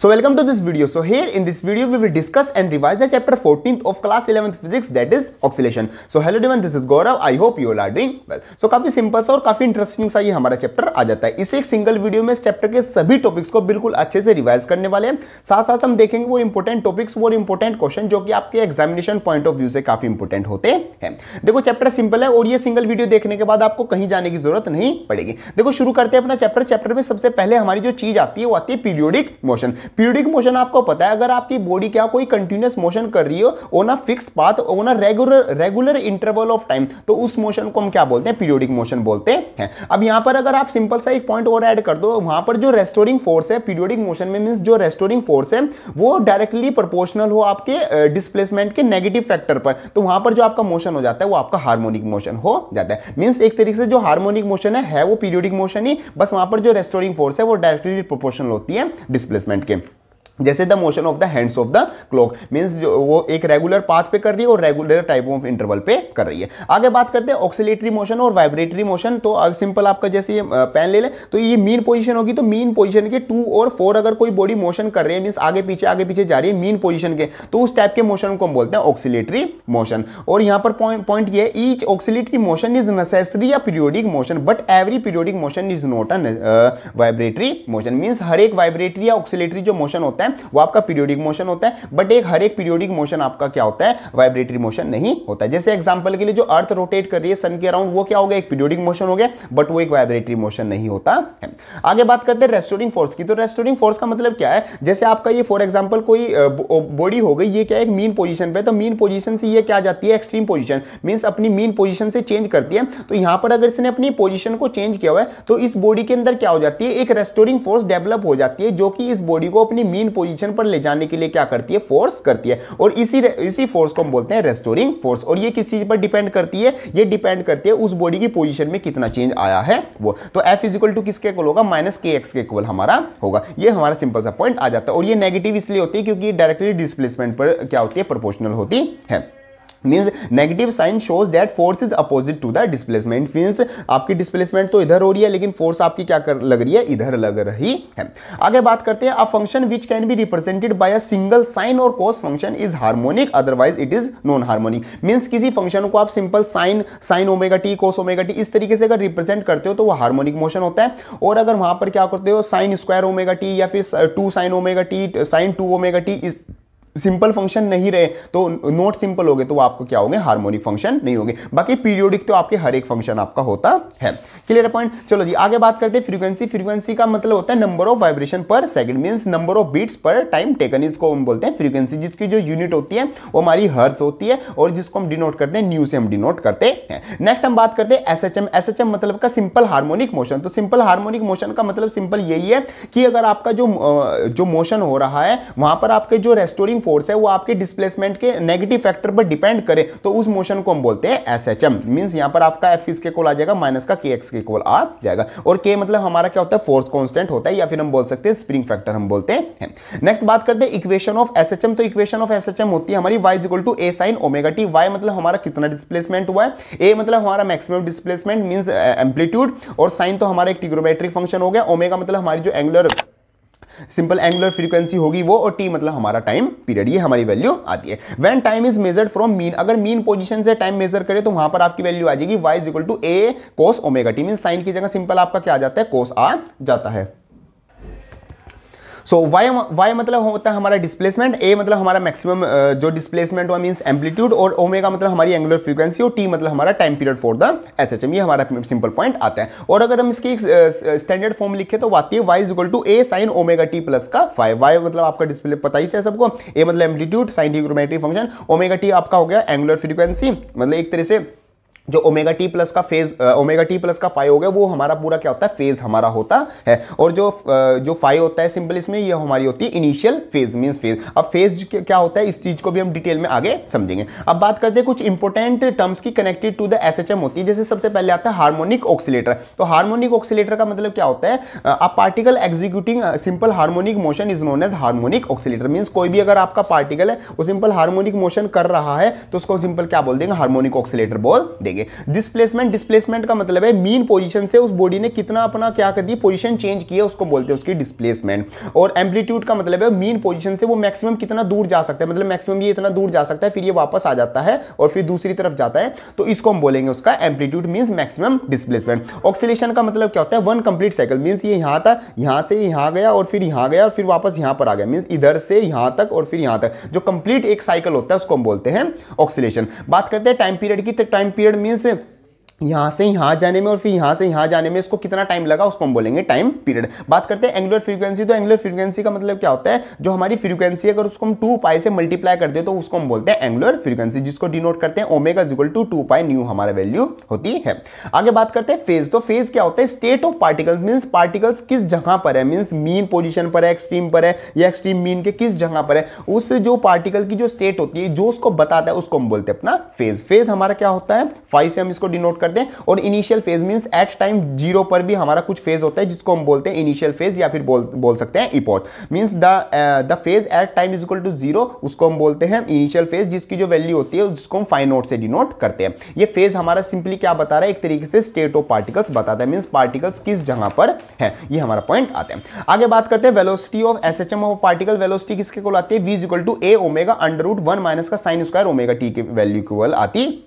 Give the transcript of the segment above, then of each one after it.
So welcome to this video. So here in this video we will discuss and revise the chapter 14th of class 11th physics, that is oscillation. So hello everyone, this is Gaurav. I hope you all are doing well. So काफी simple सा और काफी interesting सा ये हमारा chapter आ जाता है। इसे एक सिंगल वीडियो में इस चैप्टर के सभी टॉपिक्स को बिल्कुल अच्छे से रिवाइज करने वाले हैं। साथ साथ हम देखेंगे वो इंपॉर्टेंट टॉपिक्स वो इंपॉर्टेंट क्वेश्चन जो कि आपके एग्जामिनेशन पॉइंट ऑफ व्यू से काफी इंपॉर्टेंट होते हैं। देखो चैप्टर सिंपल है और ये सिंगल वीडियो देखने के बाद आपको कहीं जाने की जरूरत नहीं पड़ेगी। देखो शुरू करते हैं अपना चैप्टर। चैप्टर में सबसे पहले हमारी जो चीज आती है वो आती है पीरियोडिक मोशन। पीरियोडिक मोशन आपको पता है, अगर आपकी बॉडी क्या कोई कंटिन्यूअस मोशन कर रही हो on a fix path on a regular interval of time, तो उस मोशन को हम क्या बोलते हैं? पीरियोडिक मोशन बोलते हैं। अब यहां पर अगर आप सिंपल सा एक पॉइंट और ऐड कर दो, वहां पर जो रेस्टोरिंग फोर्स है पीरियोडिक मोशन में, मींस जो रेस्टोरिंग फोर्स है वो डायरेक्टली प्रोपोर्शनल हो आपके डिस्प्लेसमेंट के नेगेटिव फैक्टर पर, तो वहां पर जो आपका मोशन हो जाता है वो आपका हार्मोनिक मोशन हो जाता है। मींस एक तरीके से जो हार्मोनिक मोशन है वो पीरियोडिक मोशन ही, बस वहां पर जो रेस्टोरिंग फोर्स है वो डायरेक्टली प्रोपोर्शनल होती है डिस्प्लेसमेंट के। जैसे the motion of the hands of the clock, means जो वो एक रेगुलर पाथ पे कर रही है और रेगुलर टाइप ऑफ इंटरवल पे कर रही है। आगे बात करते हैं ऑक्सिलेटरी मोशन और वाइब्रेटरी मोशन। तो सिंपल आपका जैसे ये पेन ले ले तो ये मीन पोजीशन होगी, तो मीन पोजीशन के 2 और 4 अगर कोई बॉडी मोशन कर रही है, मींस आगे पीछे जा रही है मीन पोजीशन के, तो उस टाइप के मोशन को हम बोलते हैं ऑक्सिलेटरी मोशन। और यहाँ पर पॉइंट ये है, each oscillatory motion is necessary या periodic motion but every periodic motion is not a vibratory motion. Means हर एक वाइब्रेटरी या ऑक्सिलेटरी जो मोशन होता है वो आपका पीरियोडिक मोशन होता है, बट हर एक पीरियोडिक मोशन आपका क्या होता है? वाइब्रेटरी मोशन नहीं होता है। जैसे एग्जांपल के लिए जो अर्थ रोटेट कर रही है सन के अराउंड, वो क्या हो गया? एक पीरियोडिक मोशन हो गया, बट वो एक वाइब्रेटरी मोशन नहीं होता है। आगे बात करते हैं रेस्टोरिंग फोर्स की। तो रेस्टोरिंग फोर्स का मतलब क्या है? जैसे आपका ये फॉर एग्जांपल कोई बॉडी हो गई, ये क्या है? एक मीन पोजीशन पे, तो मीन पोजीशन से ये क्या जाती है? एक्सट्रीम पोजीशन, मींस अपनी मीन पोजीशन से चेंज करती है। तो यहां पर अगर इसने अपनी पोजीशन को चेंज किया हुआ है तो इस बॉडी के अंदर क्या हो जाती है? एक रेस्टोरिंग फोर्स डेवलप हो जाती है, जो कि इस बॉडी को अपनी मीन पोजीशन पर ले जाने के लिए क्या करती है? फोर्स करती है। और इसी फोर्स को हम बोलते हैं रेस्टोरिंग फोर्स। और ये किस चीज पर डिपेंड करती है? ये डिपेंड करती है उस बॉडी की पोजीशन में कितना चेंज आया है वो। तो F इक्वल टू किसके इक्वल होगा? -kx के इक्वल हमारा होगा। ये हमारा सिंपल सा पॉइंट आ जाता है। और ये नेगेटिव इसलिए होती है क्योंकि ये डायरेक्टली डिस्प्लेसमेंट पर क्या होती है? प्रोपोर्शनल होती है। Means negative sign shows that force is opposite to the displacement. Means आपकी डिस्प्लेसमेंट तो इधर हो रही है लेकिन फोर्स आपकी क्या लग रही है? इधर लग रही है। आगे बात करते हैं, a function which can be represented by a single sine और cos function is harmonic, otherwise it is non harmonic. Means किसी फंक्शन को आप simple sine omega T, cos omega T इस तरीके से अगर रिप्रेजेंट करते हो तो वो हार्मोनिक मोशन होता है। और अगर वहां पर क्या करते हो साइन स्क्वायर ओमेगा टी या फिर 2 sine omega T, sine 2 omega T simple function नहीं रहे तो नॉट सिंपल हो गए तो वो आपको क्या होंगे? हार्मोनिक फंक्शन नहीं होंगे। बाकी पीरियोडिक तो आपके हर एक फंक्शन आपका होता है। Clear point? चलो जी आगे बात करते हैं फ्रीक्वेंसी। फ्रीक्वेंसी का मतलब होता है number of vibration per second, means number of beats per time taken, इसको हम बोलते हैं फ्रीक्वेंसी, जिसकी जो यूनिट होती है वो हमारी हर्ट्ज होती है और जिसको हम डिनोट करते हैं न्यू से हम डिनोट करते हैं। नेक्स्ट हम बात करते हैं एसएचएम। एसएचएम मतलब का सिंपल हार्मोनिक मोशन। तो सिंपल हार्मोनिक मोशन का मतलब सिंपल यही है कि अगर आपका जो मोशन हो रहा है वहां पर आपके जो रेस्टोरिंग फोर्स है वो आपके डिस्प्लेसमेंट के नेगेटिव फैक्टर पर डिपेंड करे तो उस मोशन को हम बोलते हैं एसएचएम। मींस यहां पर आपका एफ किसके इक्वल आ जाएगा? -kx के इक्वल आ जाएगा। और के मतलब हमारा क्या होता है? फोर्स कांस्टेंट होता है, या फिर हम बोल सकते हैं स्प्रिंग फैक्टर हम बोलते हैं। नेक्स्ट बात करते हैं इक्वेशन ऑफ एसएचएम। तो इक्वेशन ऑफ एसएचएम होती है हमारी y = a sin omega T. y मतलब हमारा कितना डिस्प्लेसमेंट हुआ है, a मतलब हमारा मैक्सिमम डिस्प्लेसमेंट मींस एम्पलीट्यूड, और sin तो हमारा एक ट्रिग्नोमेट्रिक फंक्शन हो गया, ओमेगा मतलब हमारी जो एंगुलर सिंपल एंगुलर फ्रीक्वेंसी होगी वो, और टी मतलब हमारा टाइम पीरियड, ये हमारी वैल्यू आती है। When time is measured from mean, अगर मीन पोजीशन से टाइम मेजर करें तो वहां पर आपकी वैल्यू आ जाएगी y = a cos omega T. Mean sine की जगह सिंपल आपका क्या आ जाता है? cos आ जाता है। सो y मतलब होता है हमारा डिस्प्लेसमेंट, a मतलब हमारा मैक्सिमम जो डिस्प्लेसमेंट हुआ मींस एम्पलीट्यूड, और ओमेगा मतलब हमारी एंगुलर फ्रीक्वेंसी, और t मतलब हमारा time period for the SHM. ये हमारा सिंपल पॉइंट आता है। और अगर हम इसकी स्टैंडर्ड फॉर्म लिखे तो आती है y = a sin omega T plus का 5। y मतलब आपका डिस्प्ले पता ही है सबको, a मतलब amplitude, sin trigonometric function, omega T आपका हो गया एंगुलर फ्रीक्वेंसी, मतलब एक तरह से जो ओमेगा टी प्लस का फेज ओमेगा टी प्लस का 5 हो गया वो हमारा पूरा क्या होता है? फेज हमारा होता है। और जो 5 होता है सिंपल इसमें ये हमारी होती है इनिशियल फेज, मींस फेज। अब फेज क्या होता है इस चीज को भी हम डिटेल में आगे समझेंगे। अब बात करते हैं कुछ इंपॉर्टेंट टर्म्स की कनेक्टेड टू द एसएचएम होती है। जैसे सबसे पहले आता है हार्मोनिक ऑक्सीलेटर। तो हार्मोनिक ऑक्सीलेटर का मतलब क्या होता है? A particle executing simple harmonic motion is known as harmonic oscillator. Means कोई भी अगर आपका पार्टिकल है वो सिंपल हार्मोनिक मोशन कर रहा है तो उसको सिंपल क्या बोल देंगे? हार्मोनिक ऑक्सीलेटर बोल देंगे। जाएंगे। डिस्प्लेसमेंट, डिस्प्लेसमेंट का मतलब है मीन पोजीशन से उस बॉडी ने कितना अपना क्या कर दिया, पोजीशन चेंज किया, उसको बोलते हैं उसकी डिस्प्लेसमेंट। और एम्पलीट्यूड का मतलब है मीन पोजीशन से वो मैक्सिमम कितना दूर जा सकता है, मतलब मैक्सिमम ये इतना दूर जा सकता है, फिर ये वापस आ जाता है और फिर दूसरी तरफ जाता है, तो इसको हम बोलेंगे उसका amplitude means maximum displacement. Oscillation का मतलब क्या होता है, वन कंप्लीट साइकिल मींस ये यहां था, यहां से यहां गया और फिर यहां गया और फिर वापस यहां पर आ गया, मींस इधर से यहां तक और फिर यहां तक, जो कंप्लीट एक साइकिल होता है उसको हम बोलते हैं ऑक्सीलेशन। बात करते हैं टाइम पीरियड की, तो टाइम पीरियड मींस यहां से यहां जाने में और फिर यहां से यहां जाने में इसको कितना टाइम लगा, उसको हम बोलेंगे टाइम पीरियड। बात करते हैं एंगुलर फ्रीक्वेंसी, तो एंगुलर फ्रीक्वेंसी का मतलब क्या होता है, जो हमारी फ्रीक्वेंसी अगर उसको हम 2 पाई से मल्टीप्लाई कर दे तो उसको हम बोलते हैं एंगुलर फ्रीक्वेंसी, जिसको डिनोट करते हैं omega is equal to 2 pi nu हमारा वैल्यू होती है। आगे बात करते हैं फेज, तो फेज क्या होता है, state of particles means particles किस जगह पर है, मींस मीन पोजीशन पर है, एक्सट्रीम पर है या एक्सट्रीम मीन के किस जगह पर है, उस जो पार्टिकल की जो स्टेट होती है जो उसको बताता है उसको हम बोलते हैं अपना फेज। फेज हमारा क्या होता है, 5 से हम इसको डिनोट करते हैं। और initial phase means at time 0 पर भी हमारा कुछ फेज होता है जिसको हम बोलते हैं इनिशियल फेज या फिर बोल सकते हैं epoch, means the phase at time is equal to 0 उसको हम बोलते हैं इनिशियल फेज, जिसकी जो वैल्यू होती है जिसको हम 5 नोट से डिनोट करते हैं। ये फेज हमारा सिंपली क्या बता रहा है, एक तरीके से स्टेट ऑफ पार्टिकल्स बताता है, मींस पार्टिकल्स किस जगह पर है, ये हमारा पॉइंट आता है। आगे बात करते हैं velocity of SHM of particle, velocity किसके को आती है, v is equal to a omega under root 1 minus का साइन स्क्वायर ओमेगा टी की वैल्यू इक्वल आती है।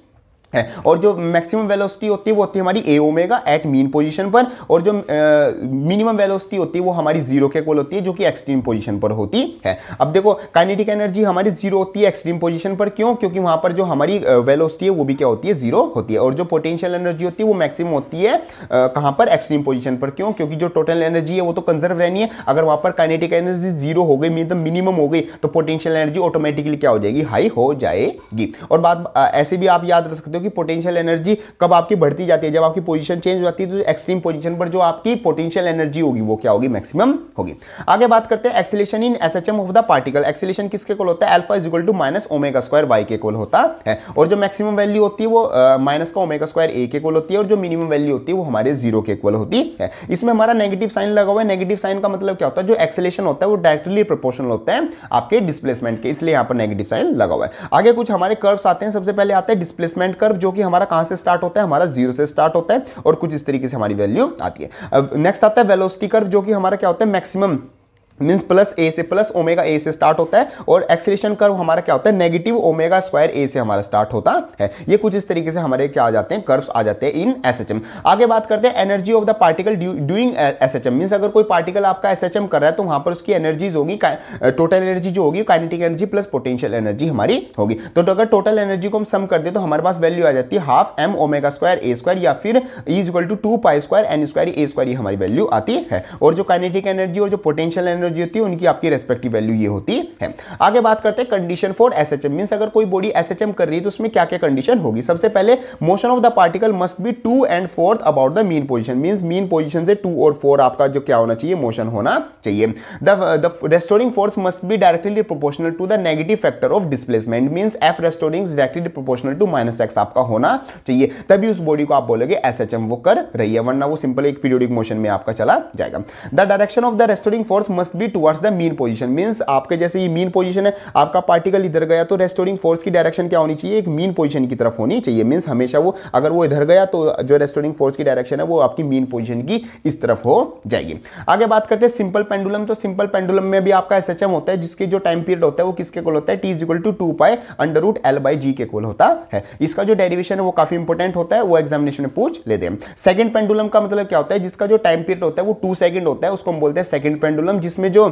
और जो मैक्सिमम वेलोसिटी होती है वो होती है हमारी ए ओमेगा एट मीन पोजीशन पर, और जो मिनिमम वेलोसिटी होती है वो हमारी 0 के इक्वल होती है, जो कि एक्सट्रीम पोजीशन पर होती है। अब देखो काइनेटिक एनर्जी हमारी 0 होती है एक्सट्रीम पोजीशन पर, क्यों, क्योंकि वहां पर जो हमारी वेलोसिटी है वो भी क्या होती है, 0 होती है। और जो पोटेंशियल एनर्जी होती है वो मैक्सिमम होती है कहां पर, एक्सट्रीम पोजीशन पर, क्यों, क्योंकि जो टोटल एनर्जी है वो तो कंजर्व रहनी है। अगर वहां पर काइनेटिक एनर्जी 0 हो गई मीन मिनिमम हो गई तो पोटेंशियल एनर्जी ऑटोमेटिकली क्या हो जाएगी, हाई हो जाएगी। और बात ऐसे भी आप याद रख सकते हो कि पोटेंशियल एनर्जी कब आपकी बढ़ती जाती है, जब आपकी पोजीशन चेंज हो जाती है, तो एक्सट्रीम पोजीशन पर जो आपकी पोटेंशियल एनर्जी होगी वो क्या होगी, मैक्सिमम होगी। आगे बात करते हैं acceleration in SHM of the particle, acceleration किसके इक्वल होता है, alpha is equal to minus omega square Y के इक्वल होता है। और जो मैक्सिमम वैल्यू होती है वो माइनस का ओमेगा स्क्वायर ए के इक्वल होती है, और जो मिनिमम वैल्यू होती है वो हमारे 0 के इक्वल होती है। इसमें हमारा नेगेटिव साइन लगा हुआ है, नेगेटिव साइन का मतलब क्या होता है, जो एक्सीलरेशन होता है वो डायरेक्टली प्रोपोर्शनल होता है आपके डिस्प्लेसमेंट के, इसलिए यहां पर नेगेटिव साइन लगा हुआ है। आगे कुछ हमारे कर्व्स आते हैं, सबसे पहले आता है डिस्प्लेसमेंट कर्व, जो कि हमारा कहां से स्टार्ट होता है, हमारा 0 से स्टार्ट होता है और कुछ इस तरीके से हमारी वैल्यू आती है। अब नेक्स्ट आता है वेलोसिटी कर्व, जो कि हमारा क्या होता है, मैक्सिमम मींस प्लस ए से प्लस ओमेगा ए से स्टार्ट होता है, और एक्सीलरेशन कर्व हमारा क्या होता है, नेगेटिव ओमेगा स्क्वायर ए से हमारा स्टार्ट होता है। ये कुछ इस तरीके से हमारे क्या आ जाते हैं, कर्व्स आ जाते हैं इन एसएचएम। आगे बात करते हैं energy of the particle doing SHM, means अगर कोई पार्टिकल आपका एसएचएम कर रहा है तो वहां पर उसकी एनर्जीज होगी, टोटल एनर्जी जो होगी kinetic energy plus potential energy हमारी होगी। तो अगर टोटल एनर्जी को हम सम कर दे तो हमारे पास वैल्यू आ जाती है half M omega square A square, या फिर E is equal to 2 pi square N square A square, ये हमारी वैल्यू आती है। और जो काइनेटिक एनर्जी और जो पोटेंशियल एनर्जी होती है उनकी आपकी रेस्पेक्टिव वैल्यू ये होती है। आगे बात करते हैं कंडीशन फॉर एसएचएम, मींस अगर कोई बॉडी एसएचएम कर रही है तो उसमें क्या क्या कंडीशन होगी। सबसे पहले motion of the particle must be 2 and 4 about the mean position, means mean position से 2 और 4 आपका जो क्या होना चाहिए, मोशन होना चाहिए। The restoring force must be directly proportional to the negative factor of displacement, means F restoring is directly proportional to minus X आपका होना चाहिए, तभी उस बॉडी को आप बोलोगे एसएचएम वो कर रही है, वरना वो सिंपल एक पीरियोडिक मोशन में आपका चला जाएगा। The direction of the restoring force must be towards the mean position, means आपके जैसे ये मीन पोजीशन है, आपका पार्टिकल इधर गया तो रेस्टोरिंग फोर्स की डायरेक्शन क्या होनी चाहिए, एक मीन पोजीशन की तरफ होनी चाहिए, मींस हमेशा वो अगर वो इधर गया तो जो रेस्टोरिंग फोर्स की डायरेक्शन है वो आपकी मीन पोजीशन की इस तरफ हो जाएगी। आगे बात करते हैं सिंपल पेंडुलम, तो सिंपल पेंडुलम में भी आपका एसएचएम होता है, जिसके जो टाइम पीरियड होता है वो किसके इक्वल होता है, T is equal to 2 pi under root L by G के इक्वल होता है। इसका जो डेरिवेशन है वो काफी इंपॉर्टेंट होता है, वो एग्जामिनेशन में पूछ लेते हैं। सेकंड पेंडुलम का मतलब क्या होता है, जिसका जो टाइम पीरियड होता है वो 2 सेकंड होता है, उसको हम बोलते हैं सेकंड पेंडुलम, जिसमें जो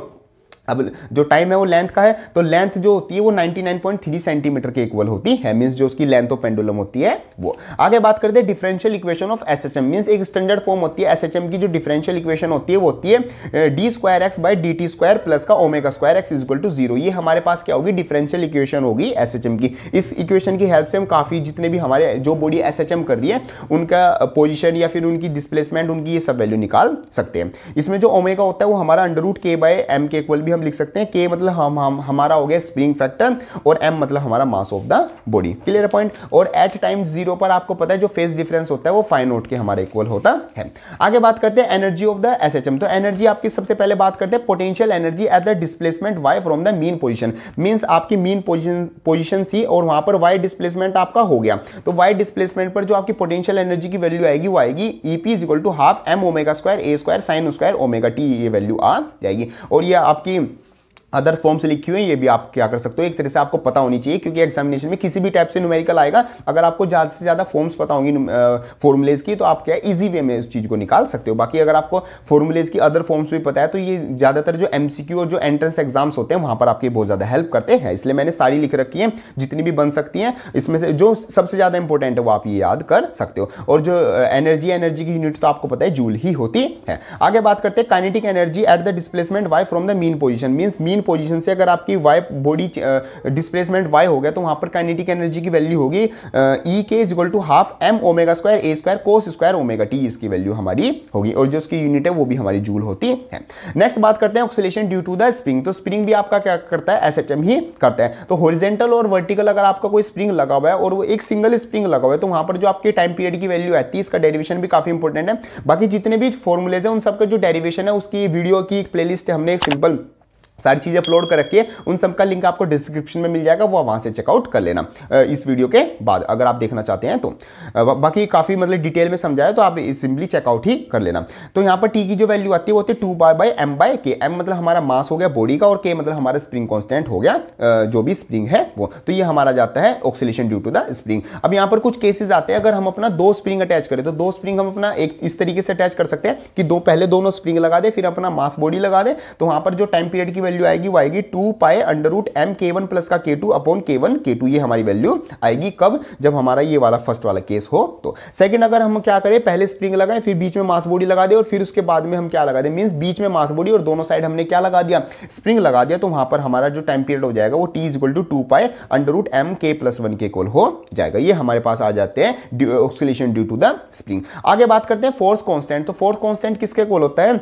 अब जो टाइम है वो लेंथ का है, तो लेंथ जो होती है वो 99.3 सेंटीमीटर के इक्वल होती है, मींस जो उसकी लेंथ ऑफ पेंडुलम होती है वो। आगे बात करते हैं differential equation of SHM, means एक स्टैंडर्ड फॉर्म होती है एसएचएम की, जो डिफरेंशियल इक्वेशन होती है वो होती है D square X by D T square plus का omega square X is equal to 0। ये हमारे पास क्या होगी, डिफरेंशियल इक्वेशन होगी एसएचएम की। इस इक्वेशन की हेल्प से हम काफी जितने भी हमारे जो बॉडी एसएचएम कर रही है उनका पोजिशन या फिर उनकी डिस्प्लेसमेंट, उनकी ये सब वैल्यू निकाल सकते हैं। इसमें जो ओमेगा होता है वो हमारा अंडर रूट के बाय एम के इक्वल भी हम हम लिख सकते हैं के मतलब हमारा हो गया स्प्रिंग फैक्टर और m मतलब हमारा mass of the body. Clear point. और एट टाइम 0 पर आपको पता है जो फेज डिफरेंस होता है वो फाइ नॉट के हमारे इक्वल होता है। आगे बात करते हैं एनर्जी ऑफ द SHM। तो एनर्जी आपकी सबसे पहले बात करते हैं potential energy at the displacement y from the mean position. Means आपकी मीन पोजीशन थी और वहां पर y डिस्प्लेसमेंट आपका हो गया, तो y डिस्प्लेसमेंट पर जो आपकी पोटेंशियल एनर्जी की वैल्यू आएगी वो आएगी EP equal to half m omega square a square sine square omega t, ये वैल्यू आ जाएगी। और ये आपकी अदर फॉर्म से लिखी हुई है, ये भी आप क्या कर सकते हो, एक तरह से आपको पता होनी चाहिए क्योंकि एग्जामिनेशन में किसी भी टाइप से न्यूमेरिकल आएगा, अगर आपको ज़्यादा से ज़्यादा फॉर्म्स पता होंगी फॉर्मुलेज की तो आप क्या इजी वे में उस चीज़ को निकाल सकते हो। बाकी अगर आपको फॉर्मुलेज की अदर फॉर्म्स भी पता है तो ये ज़्यादातर जो MCQ और जो एंट्रेंस एग्जाम्स होते हैं वहाँ पर आपके बहुत ज़्यादा हेल्प करते हैं, इसलिए मैंने सारी लिख रखी है जितनी भी बन सकती हैं, इसमें से जो सबसे ज़्यादा इंपॉर्टेंट है वो आप ये याद कर सकते हो। और जो एनर्जी की यूनिट तो आपको पता है जूल ही होती है। आगे बात करते हैं kinetic energy at the displacement y from the mean position. Means mean position से अगर आपकी y बॉडी डिस्प्लेसमेंट y हो गया तो वहां पर काइनेटिक एनर्जी की वैल्यू होगी E के equal to half m omega square a square cos square omega t, इसकी वैल्यू हमारी होगी और जो उसकी यूनिट है वो भी हमारी जूल होती है। नेक्स्ट बात करते हैं oscillation due to the spring. तो स्प्रिंग भी आपका क्या करता है, SHM ही करता है। तो हॉरिजॉन्टल और वर्टिकल अगर आपका कोई स्प्रिंग लगा हुआ है और वो एक सिंगल स्प्रिंग लगा हुआ है तो वहां पर जो आपके टाइम पीरियड की वैल्यू आती है, इसका डेरिवेशन भी काफी इंपॉर्टेंट है। बाकी जितने भी फॉर्मुलेज है उन सबका जो डेरिवेशन है उसकी वीडियो की एक प्लेलिस्ट है, हमने एक सिंपल सारी चीज़ें अपलोड कर रखी है, उन सब का लिंक आपको डिस्क्रिप्शन में मिल जाएगा, वो वहाँ से चेकआउट कर लेना इस वीडियो के बाद अगर आप देखना चाहते हैं तो। बाकी काफ़ी मतलब डिटेल में समझाया तो आप सिंपली चेकआउट ही कर लेना। तो यहाँ पर टी की जो वैल्यू आती है वो होती है 2 m/k। m मतलब हमारा मास हो गया बॉडी का और k मतलब हमारा स्प्रिंग कॉन्स्टेंट हो गया, जो भी स्प्रिंग है वो। तो ये हमारा जाता है oscillation due to the spring. अब यहाँ पर कुछ केसेस आते हैं, अगर हम अपना 2 स्प्रिंग अटैच करें तो 2 स्प्रिंग हम अपना एक इस तरीके से अटैच कर सकते हैं कि पहले दोनों स्प्रिंग लगा दे फिर अपना मास बॉडी लगा दे, तो वहाँ पर जो टाइम पीरियड की वैल्यू आएगी वो आएगी 2 pi under root m k1 plus का k2 अपॉन k1 k2। ये हमारी वैल्यू आएगी कब, जब हमारा ये वाला फर्स्ट वाला केस हो। तो सेकंड, अगर हम क्या करें, पहले स्प्रिंग लगाएं फिर बीच में मास बॉडी लगा दे और फिर उसके बाद में हम क्या लगा दें, मींस बीच में मास बॉडी और दोनों साइड हमने क्या लगा दिया, स्प्रिंग लगा दिया, तो वहां पर हमारा जो टाइम पीरियड हो जाएगा वो t equal to 2 pi under root m k plus 1 के इक्वल हो जाएगा। ये हमारे पास आ जाते हैं oscillation due to the spring. आगे बात करते हैं फोर्स कांस्टेंट। तो फोर्स कांस्टेंट किसके इक्वल होता है,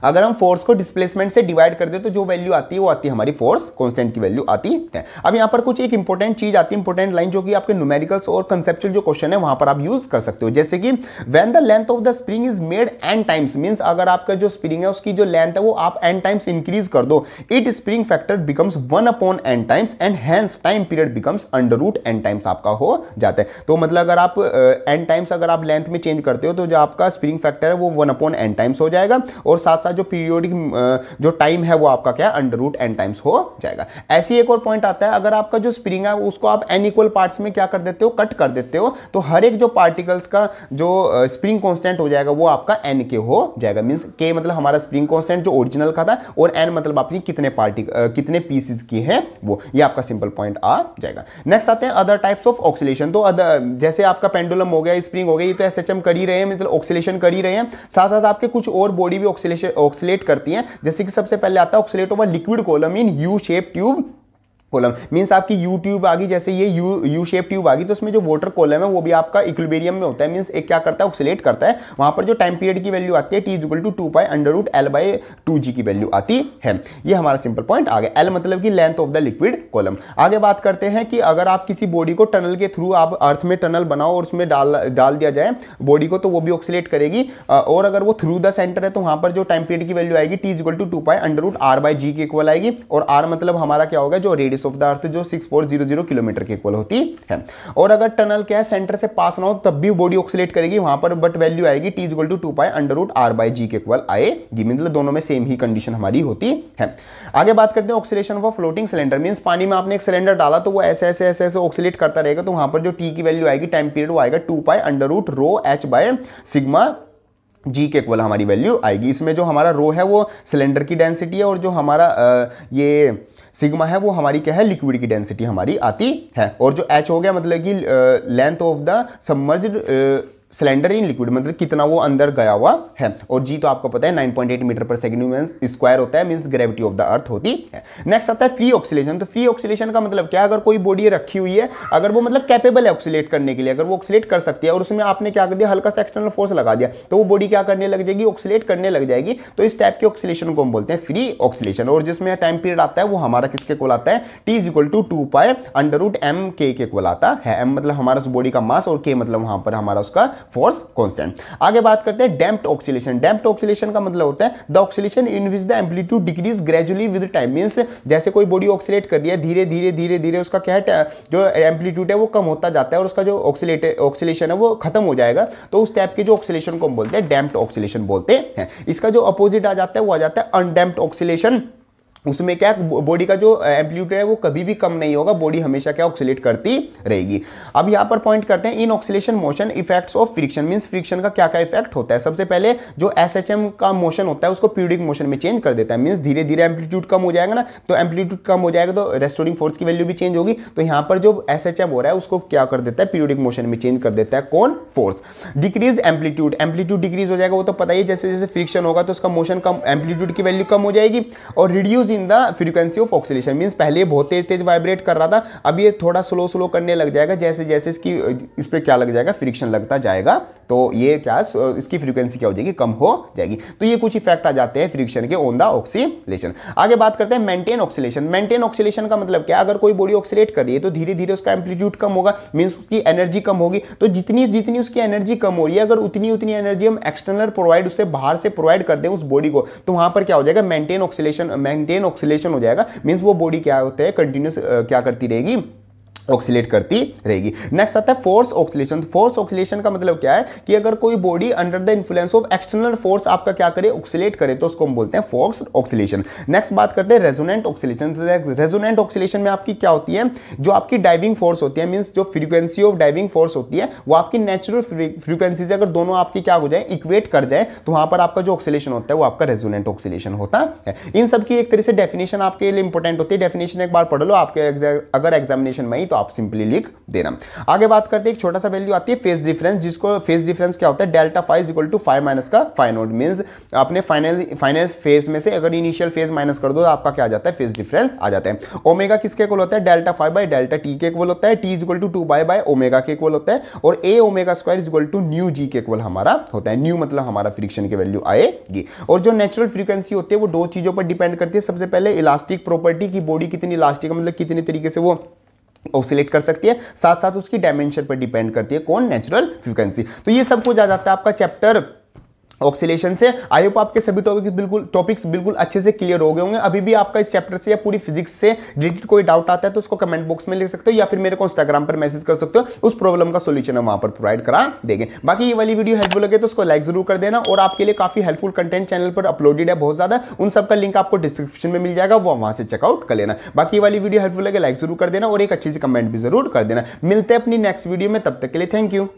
अगर हम फोर्स को डिस्प्लेसमेंट से डिवाइड कर दे तो जो वैल्यू आती है वो आती है हमारी फोर्स कांस्टेंट की वैल्यू आती है। अब यहाँ पर कुछ एक इंपॉर्टेंट चीज आती है, इंपॉर्टेंट लाइन, जो कि आपके न्यूमेरिकल्स और कंसेप्चुअल जो क्वेश्चन है वहां पर आप यूज कर सकते हो। जैसे कि when the length of the spring is made n times, means अगर आपका जो स्प्रिंग है उसकी जो लेंथ है वो आप n टाइम्स इंक्रीज कर दो, it spring factor becomes 1/n times and hence time period becomes under root n times आपका हो जाता है। तो मतलब अगर आप n टाइम्स अगर आप लेंथ में चेंज करते हो तो जो आपका स्प्रिंग फैक्टर है वो 1/n टाइम्स हो जाएगा और साथ साथ जो पीरियोडिक जो टाइम है वो आपका क्या अंडर रूट n टाइम्स हो जाएगा। ऐसी एक और पॉइंट आता है, अगर आपका जो स्प्रिंग है उसको आप n इक्वल पार्ट्स में क्या कर देते हो, कट कर देते हो, तो हर एक जो पार्टिकल्स का जो स्प्रिंग कांस्टेंट हो जाएगा वो आपका n के हो जाएगा। मींस k मतलब हमारा स्प्रिंग कांस्टेंट जो ओरिजिनल का था और n मतलब आपकी कितने पीसेस की है वो, ये आपका सिंपल पॉइंट आ जाएगा। नेक्स्ट आते हैं अदर टाइप्स ऑफ ऑक्सीलेशन। तो जैसे आपका पेंडुलम हो गया, स्प्रिंग हो गया, ये तो SHM कर ही रहे हैं, मतलब ऑक्सीलेशन कर ही रहे हैं, साथ साथ आपके कुछ और बॉडी भी ऑक्सीलेट करती हैं। जैसे कि सबसे पहले आता है oxalate of liquid column in U shape tube column. Means आपकी यू ट्यूब आ गई, जैसे ये यू शेप ट्यूब आ गई, तो उसमें जो वाटर कॉलम है वो भी आपका इक्विलिब्रियम में होता है। मींस एक क्या करता है, ऑक्सीलेट करता है। वहां पर जो टाइम पीरियड की वैल्यू आती है t equal to 2 pi under root l/2g की वैल्यू आती है। ये हमारा सिंपल पॉइंट आ गया। l मतलब कि length of the liquid column. आगे बात करते हैं कि अगर आप किसी बॉडी को टनल के थ्रू आप अर्थ में टनल बनाओ और उसमें डाल दिया जाए बॉडी को, तो वो भी ऑक्सीलेट करेगी। और अगर वो थ्रू द सेंटर है तो वहां पर जो टाइम पीरियड की वैल्यू आएगी t equal to 2 pi under root r/g के इक्वल आएगी। और r मतलब हमारा क्या होगा, जो रेडियस ऑफ द अर्थ जो 6400 किलोमीटर के इक्वल होती है। और अगर टनल क्या है सेंटर से पास ना हो तब भी बॉडी ऑक्सीलेट करेगी वहां पर, बट वैल्यू आएगी t equal to 2 pi under root r/g के इक्वल आएगी। मतलब दोनों में सेम ही कंडीशन हमारी होती है। आगे बात करते हैं oscillation of floating cylinder. Means पानी में आपने एक सिलेंडर डाला तो वो ऐसे ऐसे ऐसे ऐसे ऑक्सीलेट करता रहेगा, तो वहां पर जो t की वैल्यू आएगी टाइम पीरियड वो आएगा 2 pi under root rho h by sigma g के इक्वल हमारी वैल्यू आएगी। इसमें जो हमारा रो है वो सिलेंडर की डेंसिटी है और जो हमारा ये सिग्मा है वो हमारी क्या है, लिक्विड की डेंसिटी हमारी आती है। और जो h हो गया मतलब कि length of the submerged cylinder in liquid, मतलब कितना वो अंदर गया हुआ है। और जी तो आपको पता है 9.8 मीटर पर सेकंड मींस स्क्वायर होता है, means gravity of the earth होती है। नेक्स्ट आता है फ्री ऑक्सीलेशन। तो फ्री ऑक्सीलेशन का मतलब क्या, अगर कोई बॉडी रखी हुई है, अगर वो मतलब कैपेबल है ऑक्सीलेट करने के लिए, अगर वो ऑक्सीलेट कर सकती है और उसमें आपने क्या कर दिया, हल्का सा एक्सटर्नल फोर्स लगा दिया, तो वो बॉडी क्या करने लग जाएगी, ऑक्सीलेट करने लग जाएगी। तो इस टाइप के ऑक्सीलेशन को हम बोलते हैं फ्री ऑक्सीलेशन। और जिसमें टाइम पीरियड आता है वो हमारा किसके इक्वल आता है, t = 2 पाई √m k के इक्वल आता है। m मतलब हमारा उस बॉडी का मास और k मतलब वहां पर हमारा उसका फोर्स कांस्टेंट। आगे बात करते हैं डैम्प्ड ऑक्सीलेशन। डैम्प्ड ऑक्सीलेशन का मतलब होता है the oscillation in which the amplitude decrease gradually with time, means जैसे कोई बॉडी ऑक्सीलेट कर रही है, धीरे धीरे धीरे धीरे उसका क्या है, जो एम्पलीट्यूड है वो कम होता जाता है और उसका जो ऑक्सीलेशन है वो खत्म हो जाएगा। तो उस टाइप के जो ऑक्सीलेशन को हम बोलते हैं डैम्प्ड ऑक्सीलेशन बोलते हैं। इसका जो अपोजिट आ जाता है वो आ जाता है अनडैम्प्ड ऑक्सीलेशन। उसमें क्या बॉडी का जो एम्पलीट्यूड है वो कभी भी कम नहीं होगा, बॉडी हमेशा क्या ऑक्सीलेट करती रहेगी। अब यहाँ पर पॉइंट करते हैं in oscillation motion effects of friction, means friction का क्या क्या इफेक्ट होता है। सबसे पहले जो एसएचएम का मोशन होता है उसको पीरियोडिक मोशन में चेंज कर देता है, मींस धीरे धीरे एम्पलीट्यूड कम हो जाएगा ना, तो एम्पलीट्यूड कम हो जाएगा तो रेस्टोरिंग फोर्स की वैल्यू भी चेंज होगी। तो यहाँ पर जो एसएचएम हो रहा है उसको क्या कर देता है, पीरियोडिक मोशन में चेंज कर देता है, कौन, force. Decrease amplitude, amplitude decrease हो जाएगा, वो तो पता ही, जैसे जैसे फ्रिक्शन होगा तो उसका मोशन कम, एम्पलीट्यूड की वैल्यू कम हो जाएगी। और reduce in the frequency of oscillation, means पहले बहुत तेज तेज वाइब्रेट कर रहा था, अब ये थोड़ा स्लो स्लो करने लग जाएगा, जैसे जैसे इस पे क्या लग जाएगा, फ्रिक्शन लगता जाएगा, तो ये क्या इसकी फ्रीक्वेंसी क्या हो जाएगी, कम हो जाएगी। तो ये कुछ इफेक्ट आ जाते हैं फ्रिक्शन के ऑन द ऑक्सीलेशन। आगे बात करते हैं मेंटेन ऑक्सीलेशन। मेंटेन ऑक्सीलेशन का मतलब क्या, अगर कोई बॉडी ऑक्सीलेट कर रही है तो धीरे धीरे उसका एम्पलीट्यूड कम होगा, मींस उसकी एनर्जी कम होगी। तो जितनी जितनी उसकी एनर्जी कम हो रही है, अगर उतनी उतनी एनर्जी हम एक्सटर्नल प्रोवाइड, उससे बाहर से प्रोवाइड कर दें उस बॉडी को, तो वहां पर क्या हो जाएगा, मेंटेन ऑक्सीलेशन हो जाएगा। मींस वो बॉडी क्या होता है, कंटिन्यूस क्या करती रहेगी, ऑक्सीलेट करती रहेगी। नेक्स्ट आता है फोर्स ऑक्सीलेशन। फोर्स ऑक्सीलेशन का मतलब क्या है कि अगर कोई body under the influence of external force आपका क्या करे, ऑक्सीलेट करे, तो उसको हम बोलते हैं फोर्स ऑक्सीलेशन। नेक्स्ट बात करते हैं रेजोनेंट ऑक्सीलेशन। रेजोनेंट ऑक्सीलेशन में आपकी क्या होती है, जो आपकी डाइविंग फोर्स होती है, मींस जो फ्रीक्वेंसी ऑफ डाइविंग फोर्स होती है वो आपकी नेचुरल फ्रीक्वेंसी से अगर दोनों आपकी क्या हो जाए, इक्वेट कर जाए, तो वहां पर आपका जो ऑक्सीलेशन होता है वो आपका रेजोनेंट ऑक्सीलेशन होता है। इन सब की एक तरह से डेफिनेशन आपके लिए इंपॉर्टेंट होती है, डेफिनेशन एक बार पढ़ लो, आपके अगर एग्जामिनेशन में ही तो आप सिंपली लिख देना। आगे बात करते हैं एक छोटा सा वैल्यू आती है फेज डिफरेंस, जिसको फेज डिफरेंस क्या होता है, delta phi equal to phi minus का फाई नोट, मींस आपने फाइनल फेज में से अगर इनिशियल फेज माइनस कर दो तो आपका क्या आ जाता है, फेज डिफरेंस आ जाता है। ओमेगा किसके इक्वल होता है, delta phi by delta T के इक्वल होता है, T equal to 2 by omega के इक्वल होता है, और A omega square equal to nu G के इक्वल हमारा होता है। न्यू मतलब हमारा फ्रिक्शन की वैल्यू आएगी। और जो नेचुरल फ्रीक्वेंसी होती है वो दो चीजों पर डिपेंड करती है। सबसे पहले इलास्टिक प्रॉपर्टी की, बॉडी कितनी इलास्टिक है, मतलब कितनी तरीके से वो ऑक्सीलेट कर सकती है, साथ साथ उसकी डायमेंशन पर डिपेंड करती है, कौन, नेचुरल फ्रीक्वेंसी। तो ये सब कुछ आ जाता है आपका चैप्टर ऑक्सीलेशन से। आई होप आपके सभी टॉपिक्स बिल्कुल अच्छे से क्लियर हो गए होंगे। अभी भी आपका इस चैप्टर से या पूरी फिजिक्स से रिलेटेड कोई डाउट आता है तो उसको कमेंट बॉक्स में लिख सकते हो, या फिर मेरे को इंस्टाग्राम पर मैसेज कर सकते हो, उस प्रॉब्लम का सोल्यूशन हम वहां पर प्रोवाइड करा देंगे। बाकी ये वाली वीडियो हेल्पफुल लगे तो उसको लाइक जरूर कर देना, और आपके लिए काफी हेल्पफुल कंटेंट चैनल पर अपलोडेड है बहुत ज्यादा, उन सबका लिंक आपको डिस्क्रिप्शन में मिल जाएगा, वो वहां से चेकआउट कर लेना। बाकी ये वाली वीडियो हेल्पफुल लगे लाइक जरूर कर देना और एक अच्छी सी कमेंट भी जरूर कर देना। मिलते हैं अपनी नेक्स्ट वीडियो में, तब तक के लिए थैंक यू।